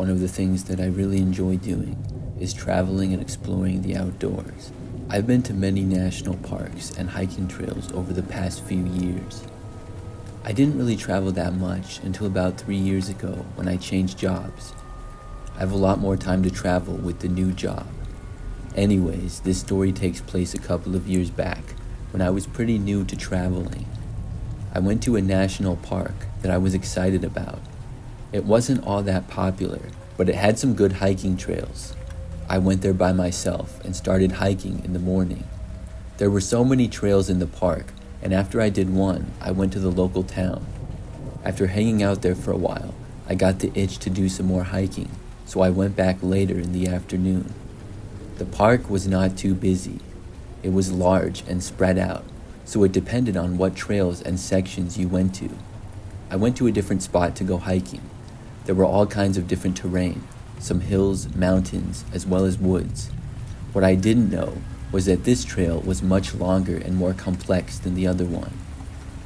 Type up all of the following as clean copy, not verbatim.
one of the things that I really enjoy doing is traveling and exploring the outdoors. I've been to many national parks and hiking trails over the past few years. I didn't really travel that much until about 3 years ago when I changed jobs. I have a lot more time to travel with the new job. Anyways, this story takes place a couple of years back when I was pretty new to traveling. I went to a national park that I was excited about. It wasn't all that popular, but it had some good hiking trails. I went there by myself and started hiking in the morning. There were so many trails in the park, and after I did one, I went to the local town. After hanging out there for a while, I got the itch to do some more hiking, so I went back later in the afternoon. The park was not too busy. It was large and spread out, so it depended on what trails and sections you went to. I went to a different spot to go hiking. There were all kinds of different terrain, some hills, mountains, as well as woods. What I didn't know was that this trail was much longer and more complex than the other one.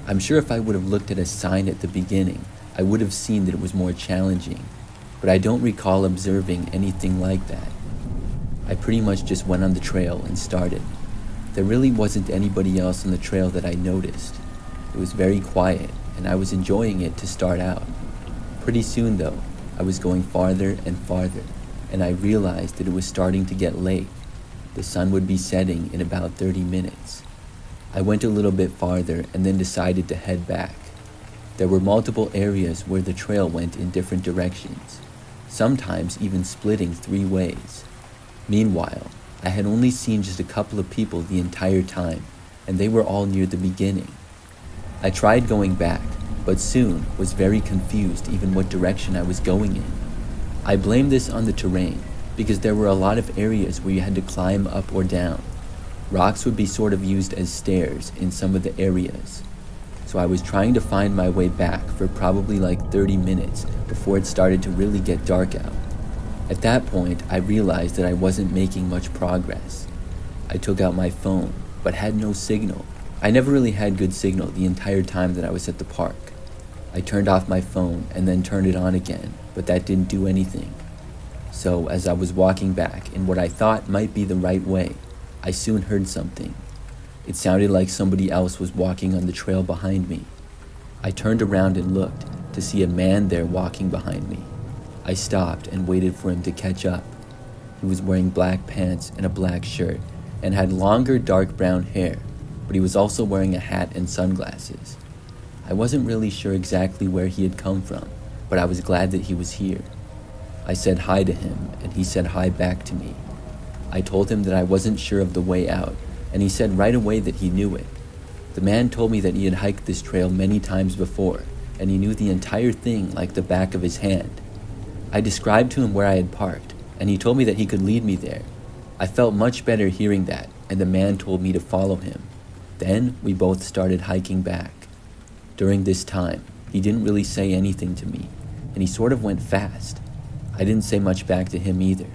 I'm sure if I would have looked at a sign at the beginning, I would have seen that it was more challenging, but I don't recall observing anything like that. I pretty much just went on the trail and started. There really wasn't anybody else on the trail that I noticed. It was very quiet, and I was enjoying it to start out. Pretty soon though, I was going farther and farther, and I realized that it was starting to get late. The sun would be setting in about 30 minutes. I went a little bit farther and then decided to head back. There were multiple areas where the trail went in different directions, sometimes even splitting 3 ways. Meanwhile, I had only seen just a couple of people the entire time, and they were all near the beginning. I tried going back, but soon was very confused even what direction I was going in. I blamed this on the terrain because there were a lot of areas where you had to climb up or down. Rocks would be sort of used as stairs in some of the areas. So I was trying to find my way back for probably like 30 minutes before it started to really get dark out. At that point, I realized that I wasn't making much progress. I took out my phone, but had no signal. I never really had good signal the entire time that I was at the park. I turned off my phone and then turned it on again, but that didn't do anything. So as I was walking back in what I thought might be the right way, I soon heard something. It sounded like somebody else was walking on the trail behind me. I turned around and looked to see a man there walking behind me. I stopped and waited for him to catch up. He was wearing black pants and a black shirt and had longer dark brown hair, but he was also wearing a hat and sunglasses. I wasn't really sure exactly where he had come from, but I was glad that he was here. I said hi to him and he said hi back to me. I told him that I wasn't sure of the way out, and he said right away that he knew it. The man told me that he had hiked this trail many times before, and he knew the entire thing like the back of his hand. I described to him where I had parked, and he told me that he could lead me there. I felt much better hearing that, and the man told me to follow him. Then we both started hiking back. During this time, he didn't really say anything to me, and he sort of went fast. I didn't say much back to him either.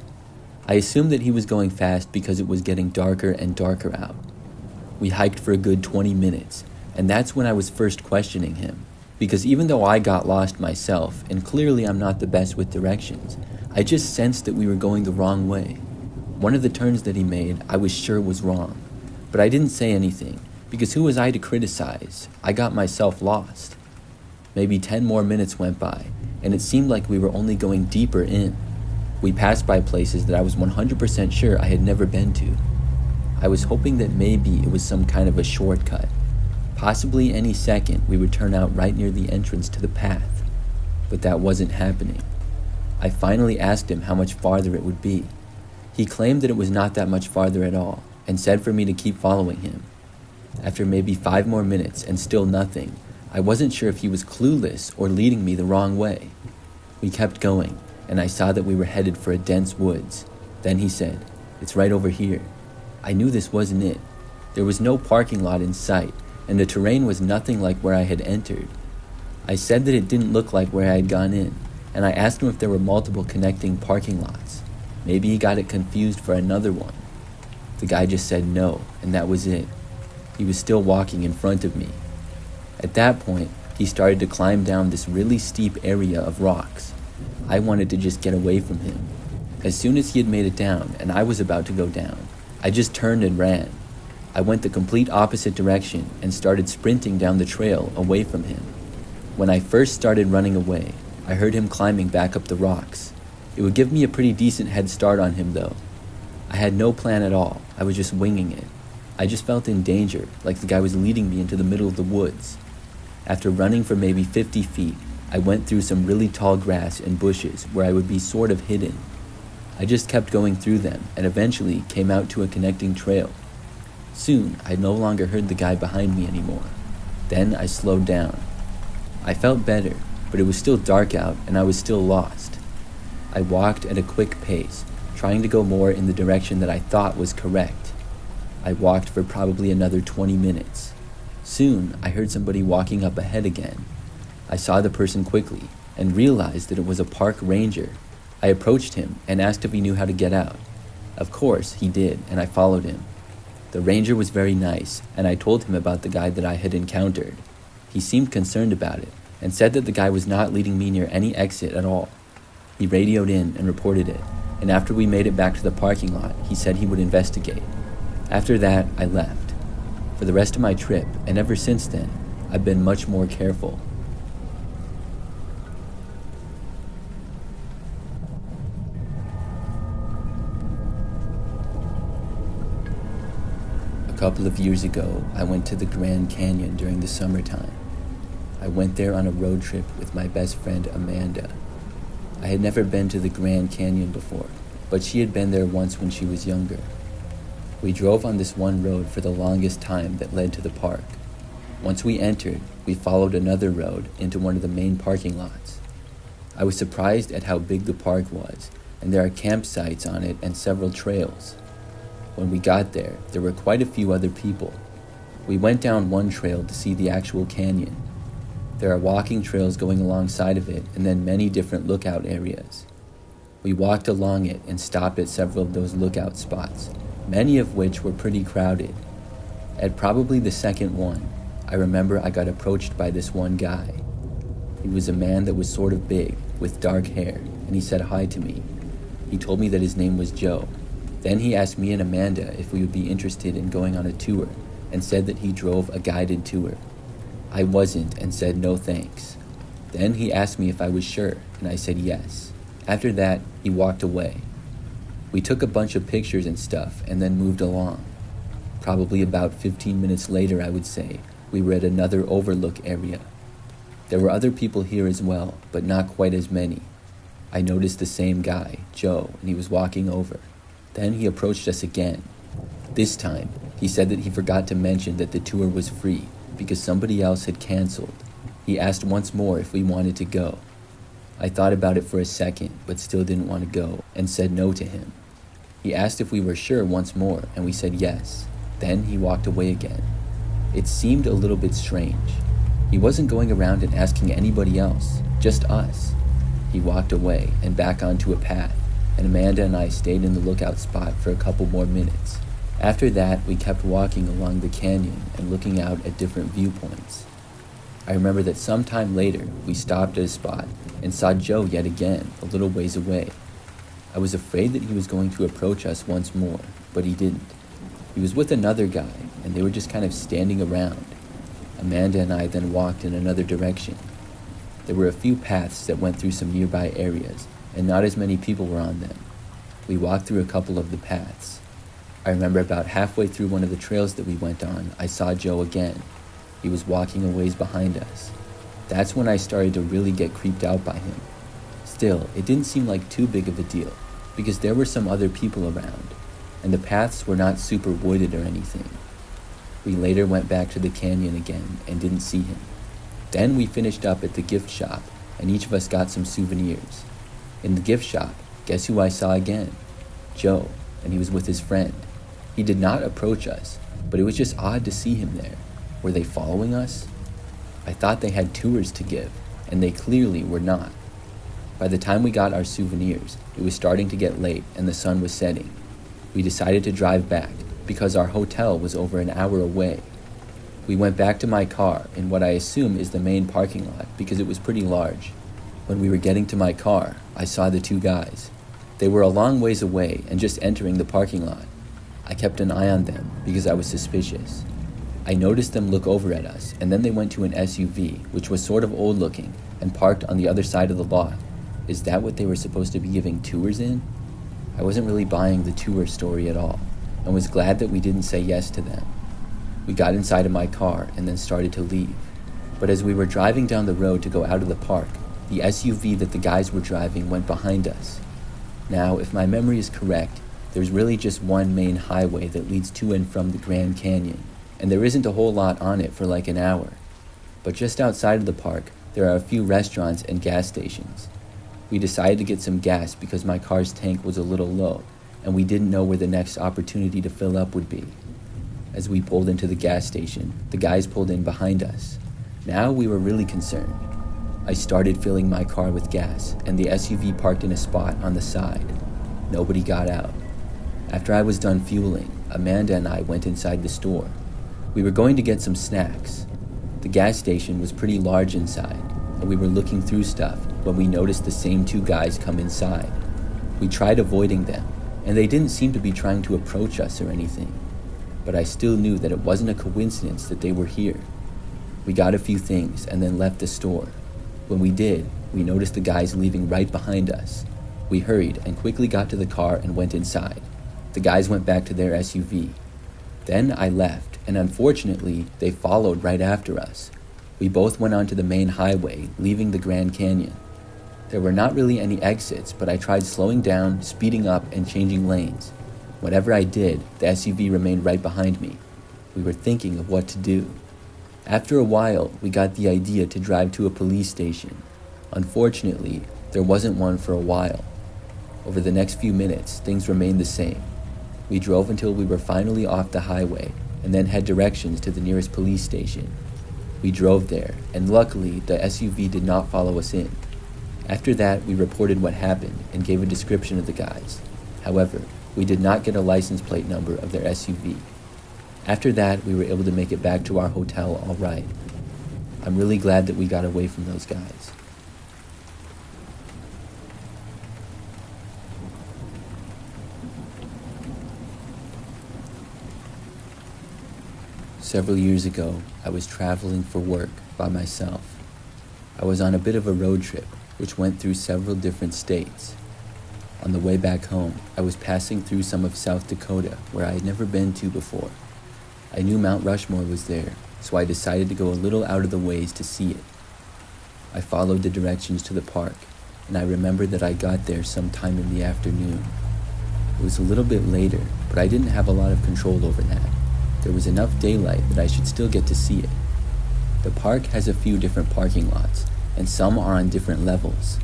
I assumed that he was going fast because it was getting darker and darker out. We hiked for a good 20 minutes, and that's when I was first questioning him. Because even though I got lost myself, and clearly I'm not the best with directions, I just sensed that we were going the wrong way. One of the turns that he made, I was sure was wrong. But I didn't say anything, because who was I to criticize? I got myself lost. Maybe 10 more minutes went by, and it seemed like we were only going deeper in. We passed by places that I was 100% sure I had never been to. I was hoping that maybe it was some kind of a shortcut. Possibly any second we would turn out right near the entrance to the path, but that wasn't happening. I finally asked him how much farther it would be. He claimed that it was not that much farther at all, and said for me to keep following him. After maybe 5 more minutes and still nothing, I wasn't sure if he was clueless or leading me the wrong way. We kept going, and I saw that we were headed for a dense woods. Then he said, "It's right over here." I knew this wasn't it. There was no parking lot in sight, and the terrain was nothing like where I had entered. I said that it didn't look like where I had gone in, and I asked him if there were multiple connecting parking lots. Maybe he got it confused for another one. The guy just said no, and that was it. He was still walking in front of me. At that point, he started to climb down this really steep area of rocks. I wanted to just get away from him. As soon as he had made it down and I was about to go down, I just turned and ran. I went the complete opposite direction and started sprinting down the trail away from him. When I first started running away, I heard him climbing back up the rocks. It would give me a pretty decent head start on him though. I had no plan at all, I was just winging it. I just felt in danger, like the guy was leading me into the middle of the woods. After running for maybe 50 feet, I went through some really tall grass and bushes where I would be sort of hidden. I just kept going through them and eventually came out to a connecting trail. Soon, I no longer heard the guy behind me anymore. Then I slowed down. I felt better, but it was still dark out and I was still lost. I walked at a quick pace, trying to go more in the direction that I thought was correct. I walked for probably another 20 minutes. Soon, I heard somebody walking up ahead again. I saw the person quickly and realized that it was a park ranger. I approached him and asked if he knew how to get out. Of course, he did, and I followed him. The ranger was very nice, and I told him about the guy that I had encountered. He seemed concerned about it, and said that the guy was not leading me near any exit at all. He radioed in and reported it, and after we made it back to the parking lot, he said he would investigate. After that, I left. For the rest of my trip, and ever since then, I've been much more careful. A couple of years ago, I went to the Grand Canyon during the summertime. I went there on a road trip with my best friend Amanda. I had never been to the Grand Canyon before, but she had been there once when she was younger. We drove on this one road for the longest time that led to the park. Once we entered, we followed another road into one of the main parking lots. I was surprised at how big the park was, and there are campsites on it and several trails. When we got there, there were quite a few other people. We went down one trail to see the actual canyon. There are walking trails going alongside of it and then many different lookout areas. We walked along it and stopped at several of those lookout spots, many of which were pretty crowded. At probably the second one, I remember I got approached by this one guy. He was a man that was sort of big, with dark hair, and he said hi to me. He told me that his name was Joe. Then he asked me and Amanda if we would be interested in going on a tour, and said that he drove a guided tour. I wasn't and said no thanks. Then he asked me if I was sure, and I said yes. After that, he walked away. We took a bunch of pictures and stuff and then moved along. Probably about 15 minutes later, I would say, we were at another overlook area. There were other people here as well, but not quite as many. I noticed the same guy, Joe, and he was walking over. Then he approached us again. This time, he said that he forgot to mention that the tour was free because somebody else had canceled. He asked once more if we wanted to go. I thought about it for a second, but still didn't want to go, and said no to him. He asked if we were sure once more, and we said yes. Then he walked away again. It seemed a little bit strange. He wasn't going around and asking anybody else, just us. He walked away and back onto a path, and Amanda and I stayed in the lookout spot for a couple more minutes. After that, we kept walking along the canyon and looking out at different viewpoints. I remember that sometime later, we stopped at a spot and saw Joe yet again, a little ways away. I was afraid that he was going to approach us once more, but he didn't. He was with another guy, and they were just kind of standing around. Amanda and I then walked in another direction. There were a few paths that went through some nearby areas, and not as many people were on them. We walked through a couple of the paths. I remember about halfway through one of the trails that we went on, I saw Joe again. He was walking a ways behind us. That's when I started to really get creeped out by him. Still, it didn't seem like too big of a deal, because there were some other people around, and the paths were not super wooded or anything. We later went back to the canyon again and didn't see him. Then we finished up at the gift shop, and each of us got some souvenirs. In the gift shop, guess who I saw again? Joe, and he was with his friend. He did not approach us, but it was just odd to see him there. Were they following us? I thought they had tours to give, and they clearly were not. By the time we got our souvenirs, it was starting to get late and the sun was setting. We decided to drive back because our hotel was over an hour away. We went back to my car in what I assume is the main parking lot because it was pretty large. When we were getting to my car, I saw the two guys. They were a long ways away and just entering the parking lot. I kept an eye on them because I was suspicious. I noticed them look over at us, and then they went to an SUV, which was sort of old looking, and parked on the other side of the lot. Is that what they were supposed to be giving tours in? I wasn't really buying the tour story at all, and was glad that we didn't say yes to them. We got inside of my car and then started to leave. But as we were driving down the road to go out of the park, the SUV that the guys were driving went behind us. Now, if my memory is correct, there's really just one main highway that leads to and from the Grand Canyon, and there isn't a whole lot on it for like an hour. But just outside of the park, there are a few restaurants and gas stations. We decided to get some gas because my car's tank was a little low, and we didn't know where the next opportunity to fill up would be. As we pulled into the gas station, the guys pulled in behind us. Now we were really concerned. I started filling my car with gas, and the SUV parked in a spot on the side. Nobody got out. After I was done fueling, Amanda and I went inside the store. We were going to get some snacks. The gas station was pretty large inside, and we were looking through stuff when we noticed the same two guys come inside. We tried avoiding them, and they didn't seem to be trying to approach us or anything. But I still knew that it wasn't a coincidence that they were here. We got a few things and then left the store. When we did, we noticed the guys leaving right behind us. We hurried and quickly got to the car and went inside. The guys went back to their SUV. Then I left, and unfortunately, they followed right after us. We both went onto the main highway, leaving the Grand Canyon. There were not really any exits, but I tried slowing down, speeding up, and changing lanes. Whatever I did, the SUV remained right behind me. We were thinking of what to do. After a while, we got the idea to drive to a police station. Unfortunately, there wasn't one for a while. Over the next few minutes, things remained the same. We drove until we were finally off the highway, and then had directions to the nearest police station. We drove there, and luckily, the SUV did not follow us in. After that, we reported what happened and gave a description of the guys. However, we did not get a license plate number of their SUV. After that, we were able to make it back to our hotel all right. I'm really glad that we got away from those guys. Several years ago, I was traveling for work by myself. I was on a bit of a road trip, which went through several different states. On the way back home, I was passing through some of South Dakota, where I had never been to before. I knew Mount Rushmore was there, so I decided to go a little out of the ways to see it. I followed the directions to the park, and I remembered that I got there sometime in the afternoon. It was a little bit later, but I didn't have a lot of control over that. There was enough daylight that I should still get to see it. The park has a few different parking lots, and some are on different levels.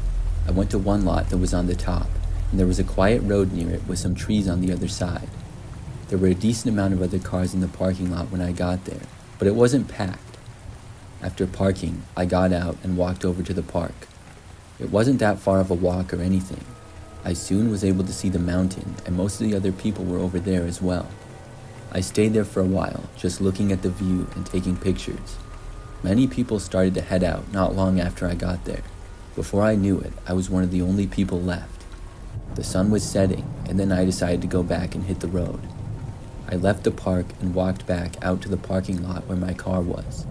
I went to one lot that was on the top, and there was a quiet road near it with some trees on the other side. There were a decent amount of other cars in the parking lot when I got there, but it wasn't packed. After parking, I got out and walked over to the park. It wasn't that far of a walk or anything. I soon was able to see the mountain, and most of the other people were over there as well. I stayed there for a while, just looking at the view and taking pictures. Many people started to head out not long after I got there. Before I knew it, I was one of the only people left. The sun was setting, and then I decided to go back and hit the road. I left the park and walked back out to the parking lot where my car was.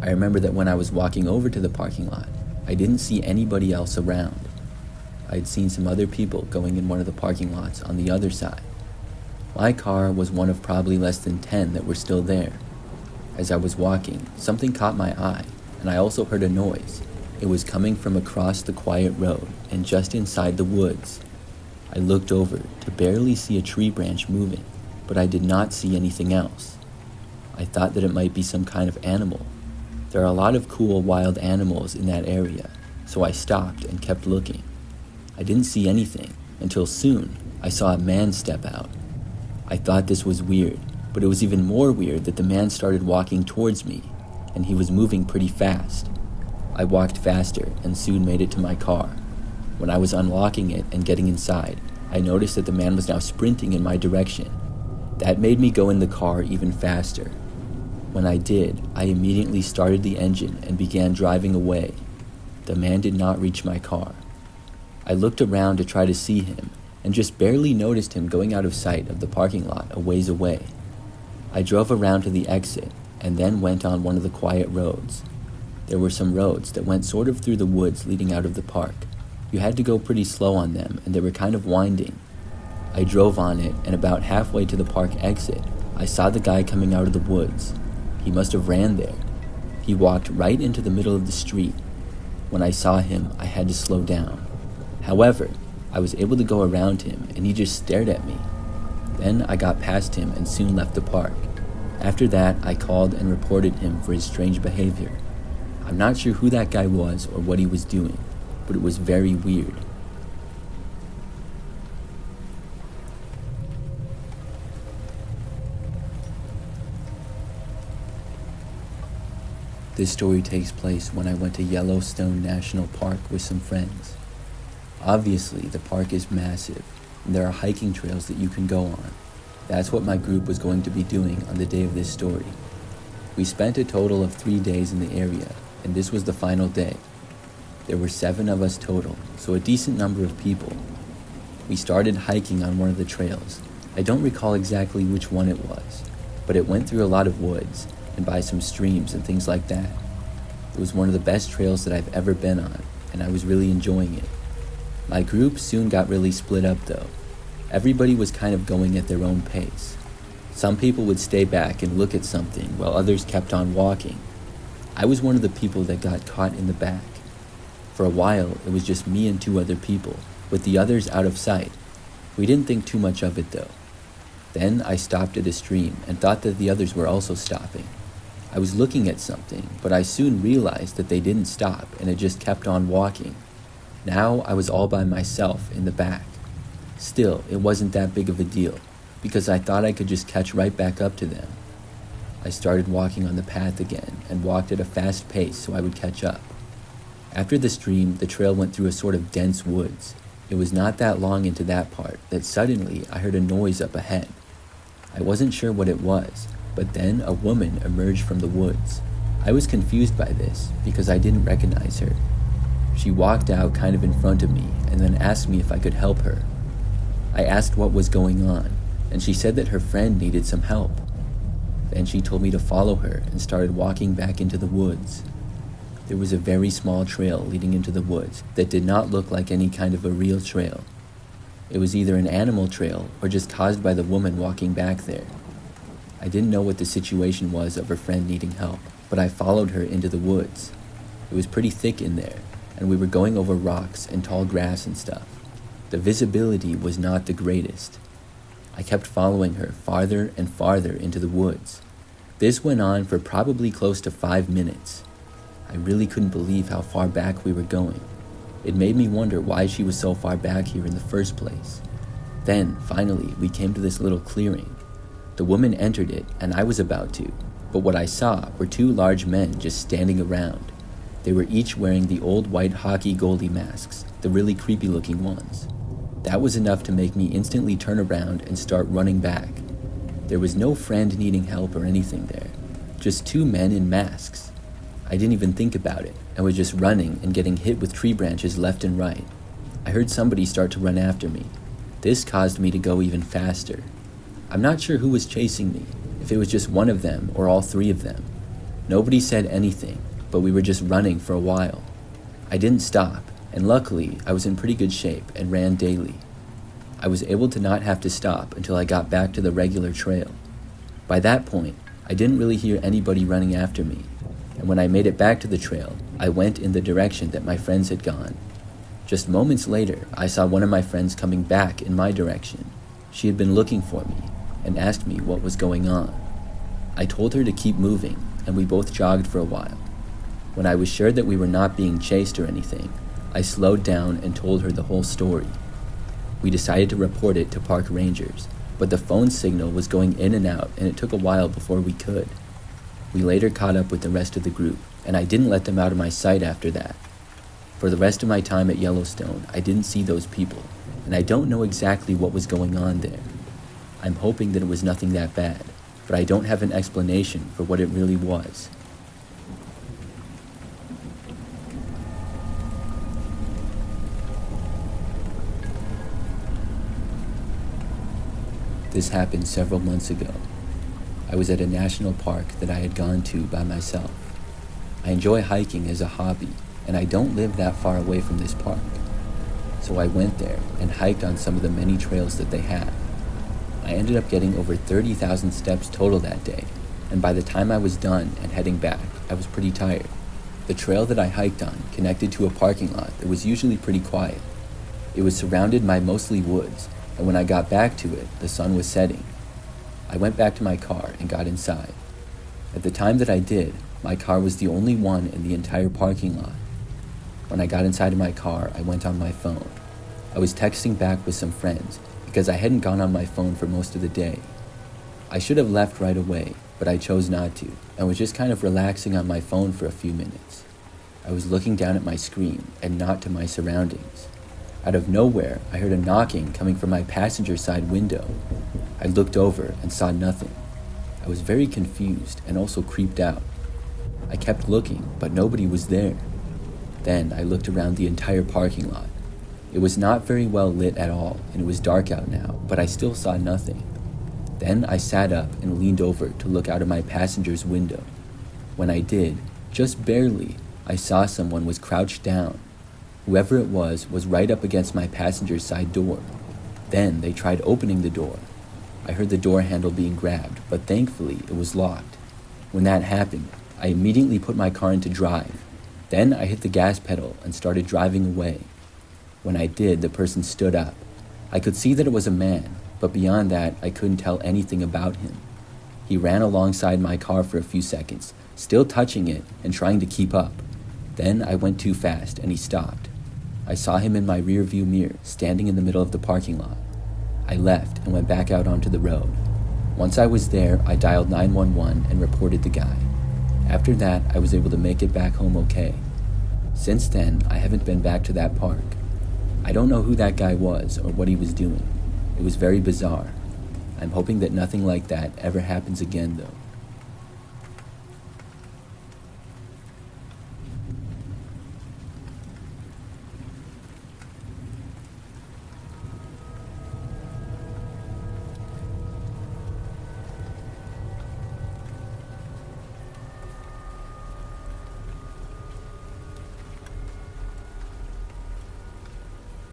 I remember that when I was walking over to the parking lot, I didn't see anybody else around. I had seen some other people going in one of the parking lots on the other side. My car was one of probably less than 10 that were still there. As I was walking, something caught my eye, and I also heard a noise. It was coming from across the quiet road and just inside the woods. I looked over to barely see a tree branch moving, but I did not see anything else. I thought that it might be some kind of animal. There are a lot of cool wild animals in that area, so I stopped and kept looking. I didn't see anything until soon I saw a man step out. I thought this was weird, but it was even more weird that the man started walking towards me, and he was moving pretty fast. I walked faster and soon made it to my car. When I was unlocking it and getting inside, I noticed that the man was now sprinting in my direction. That made me go in the car even faster. When I did, I immediately started the engine and began driving away. The man did not reach my car. I looked around to try to see him and just barely noticed him going out of sight of the parking lot a ways away. I drove around to the exit and then went on one of the quiet roads. There were some roads that went sort of through the woods leading out of the park. You had to go pretty slow on them and they were kind of winding. I drove on it and about halfway to the park exit, I saw the guy coming out of the woods. He must have ran there. He walked right into the middle of the street. When I saw him, I had to slow down. However, I was able to go around him and he just stared at me. Then I got past him and soon left the park. After that, I called and reported him for his strange behavior. I'm not sure who that guy was or what he was doing, but it was very weird. This story takes place when I went to Yellowstone National Park with some friends. Obviously, the park is massive, and there are hiking trails that you can go on. That's what my group was going to be doing on the day of this story. We spent a total of 3 days in the area, and this was the final day. There were 7 of us total, so a decent number of people. We started hiking on one of the trails. I don't recall exactly which one it was, but it went through a lot of woods, and by some streams and things like that. It was one of the best trails that I've ever been on, and I was really enjoying it. My group soon got really split up though. Everybody was kind of going at their own pace. Some people would stay back and look at something while others kept on walking. I was one of the people that got caught in the back. For a while, it was just me and 2 other people, with the others out of sight. We didn't think too much of it though. Then I stopped at a stream and thought that the others were also stopping. I was looking at something, but I soon realized that they didn't stop and it just kept on walking. Now I was all by myself in the back. Still, it wasn't that big of a deal, because I thought I could just catch right back up to them. I started walking on the path again and walked at a fast pace so I would catch up. After the stream, the trail went through a sort of dense woods. It was not that long into that part that suddenly I heard a noise up ahead. I wasn't sure what it was, but then a woman emerged from the woods. I was confused by this because I didn't recognize her. She walked out kind of in front of me and then asked me if I could help her. I asked what was going on, and she said that her friend needed some help. Then she told me to follow her and started walking back into the woods. There was a very small trail leading into the woods that did not look like any kind of a real trail. It was either an animal trail or just caused by the woman walking back there. I didn't know what the situation was of her friend needing help, but I followed her into the woods. It was pretty thick in there, and we were going over rocks and tall grass and stuff. The visibility was not the greatest. I kept following her farther and farther into the woods. This went on for probably close to 5 minutes. I really couldn't believe how far back we were going. It made me wonder why she was so far back here in the first place. Then, finally, we came to this little clearing. The woman entered it, and I was about to, but what I saw were 2 large men just standing around. They were each wearing the old white hockey goalie masks, the really creepy looking ones. That was enough to make me instantly turn around and start running back. There was no friend needing help or anything there, just 2 men in masks. I didn't even think about it, and was just running and getting hit with tree branches left and right. I heard somebody start to run after me. This caused me to go even faster. I'm not sure who was chasing me, if it was just one of them or all 3 of them. Nobody said anything, but we were just running for a while. I didn't stop, and luckily I was in pretty good shape and ran daily. I was able to not have to stop until I got back to the regular trail. By that point, I didn't really hear anybody running after me, and when I made it back to the trail, I went in the direction that my friends had gone. Just moments later, I saw one of my friends coming back in my direction. She had been looking for me and asked me what was going on. I told her to keep moving, and we both jogged for a while. When I was sure that we were not being chased or anything, I slowed down and told her the whole story. We decided to report it to park rangers, but the phone signal was going in and out, and it took a while before we could. We later caught up with the rest of the group, and I didn't let them out of my sight after that. For the rest of my time at Yellowstone, I didn't see those people, and I don't know exactly what was going on there. I'm hoping that it was nothing that bad, but I don't have an explanation for what it really was. This happened several months ago. I was at a national park that I had gone to by myself. I enjoy hiking as a hobby, and I don't live that far away from this park. So I went there and hiked on some of the many trails that they have. I ended up getting over 30,000 steps total that day, and by the time I was done and heading back, I was pretty tired. The trail that I hiked on connected to a parking lot that was usually pretty quiet. It was surrounded by mostly woods, and when I got back to it, the sun was setting. I went back to my car and got inside. At the time that I did, my car was the only one in the entire parking lot. When I got inside of my car, I went on my phone. I was texting back with some friends because I hadn't gone on my phone for most of the day. I should have left right away, but I chose not to, and was just kind of relaxing on my phone for a few minutes. I was looking down at my screen and not to my surroundings. Out of nowhere, I heard a knocking coming from my passenger side window. I looked over and saw nothing. I was very confused and also creeped out. I kept looking, but nobody was there. Then I looked around the entire parking lot. It was not very well lit at all, and it was dark out now, but I still saw nothing. Then I sat up and leaned over to look out of my passenger's window. When I did, just barely, I saw someone was crouched down. Whoever it was right up against my passenger's side door. Then they tried opening the door. I heard the door handle being grabbed, but thankfully it was locked. When that happened, I immediately put my car into drive. Then I hit the gas pedal and started driving away. When I did, the person stood up. I could see that it was a man, but beyond that, I couldn't tell anything about him. He ran alongside my car for a few seconds, still touching it and trying to keep up. Then I went too fast and he stopped. I saw him in my rear view mirror, standing in the middle of the parking lot. I left and went back out onto the road. Once I was there, I dialed 911 and reported the guy. After that, I was able to make it back home okay. Since then, I haven't been back to that park. I don't know who that guy was or what he was doing. It was very bizarre. I'm hoping that nothing like that ever happens again, though.